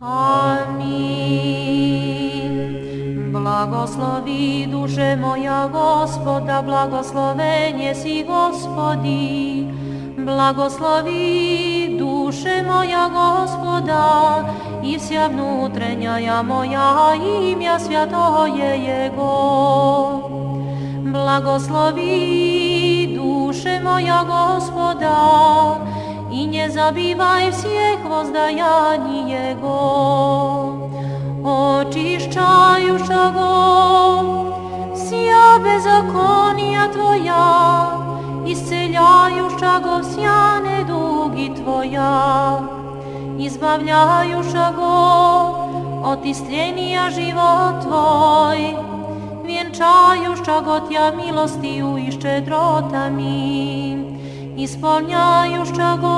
Amin. Blagoslovi duše moja Gospoda, blagosloven jesi Gospodi. Blagoslovi duše moja Gospoda i vся внутренняя moja imja svjatoje Jego. Blagoslovi duše moja Gospoda i nie zabivaj всех воздаянь Jego. Očišćajušago вся беззаконija Tvoja, isceljajušago вся nedugi Tvoja, izbavljajušago od istljenija život Tvoj, vjenčajušago Tja milostiju i ščedrotami, ispunjajušago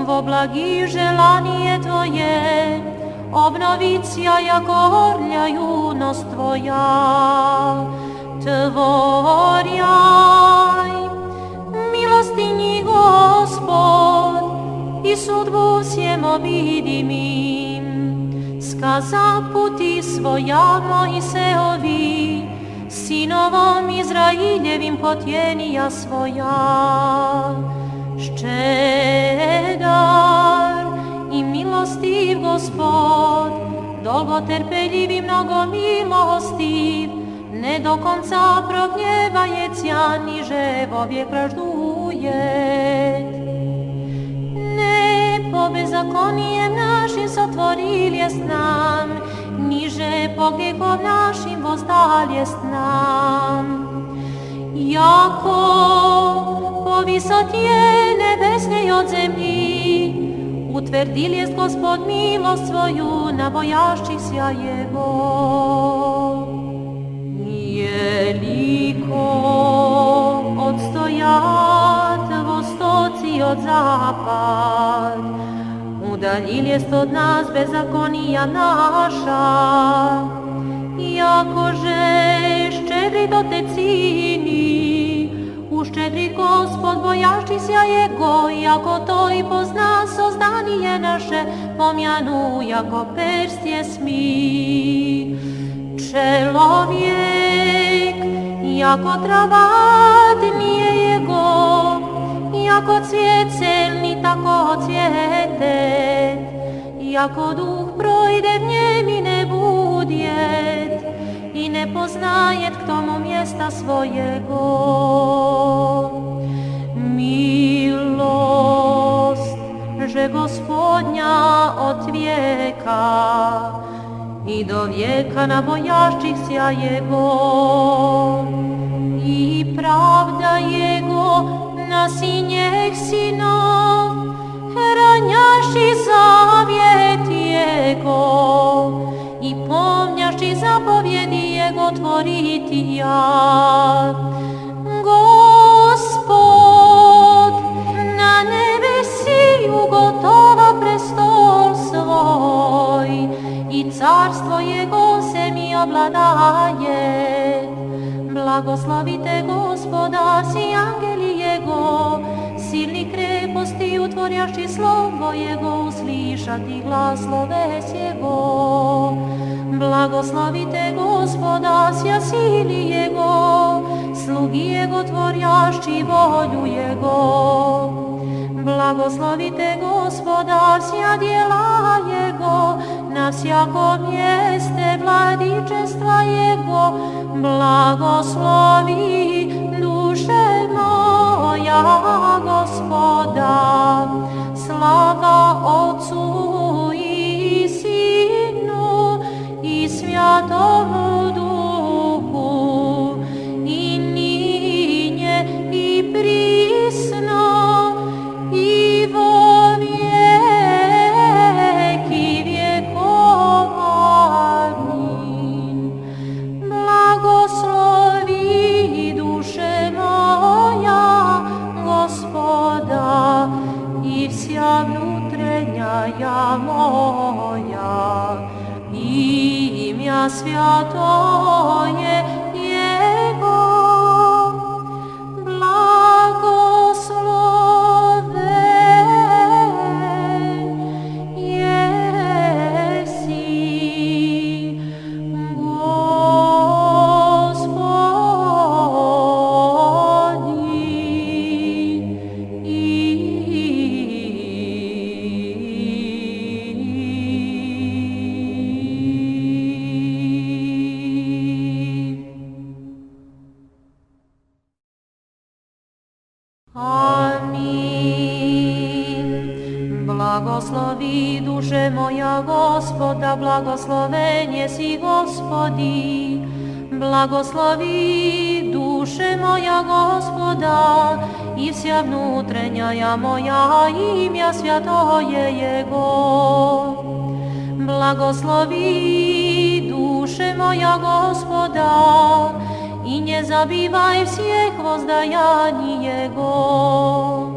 vo blagi želanije Tvoje, obnovicija jako orlja junost Tvoja. Tvorjaj milostinji Gospod i sudbu всем видимим, сказа пути своя Моисеови, sinovom Izrailjevim potjenija svoja. Ščedar i milostiv Gospod, dolgoterpeljiv i mnogo milostiv, ne do konca prognjevajecja, niže vovijek pražduje. Ne po bezakonijem našim sotvoril jest nam, niže po grijehov našim vozdal jest nam. Jako po visotje nebesnej od zemlji, utvrdil jest Gospod milost svoju na bojašćihся Jego. Jeliko odstojat vostoci od zapad, udaljil jest od nas bezakonija naša, jakože ščedrit od te cini, uščedrit Gospod bojašćihся Jego, jako to i pozna sozdanije naše, pomjanu jako perst jesmi. Čelovjek, jako trava nije Jego, jako cvijet celni, tako cvijete, jako duh projde v njem i ne budjet, i ne poznajet k tomu mjesta svojego. Milost, že Gospodnja od vijeka i do vijeka na bojašćihся Jego, i pravda Jego na sinjeh sinov, hranjaši zavjet Jego i pomnjaši zapovjedi Jego tvoriti ja. Gospod na nebesi ugotova prestol svoj i carstvo Jego se mi obladaje. Blagoslavite Gospoda, si angeli Jego, silni kreposti utvorjaši slovo Jego, uslišati glas sloves Jego. Blagoslavite Gospoda, sja sili Jego, slugi Jego tvorjaši volju Jego. Blagoslavite Gospoda, sja djela Jego, na всяkom mjeste vladičestva Jego. Blagoslovi duše moja Gospoda, slava Otcu i Sinu i Svjatomu Duhu, i ninje i prisno i vo vijeki vjekov. Amin. Blagoslovi duše moja Gospoda i vся внутренняя moja, imja svjatoje Jego. Blagosloven je Blagoslovi duše moja Gospoda, blagosloven jesi Gospodi. Blagoslovi duše moja Gospoda i vся внутренняя моя имя святое Его. Благослови душе моя Господа и не забивай всех воздаяний Его.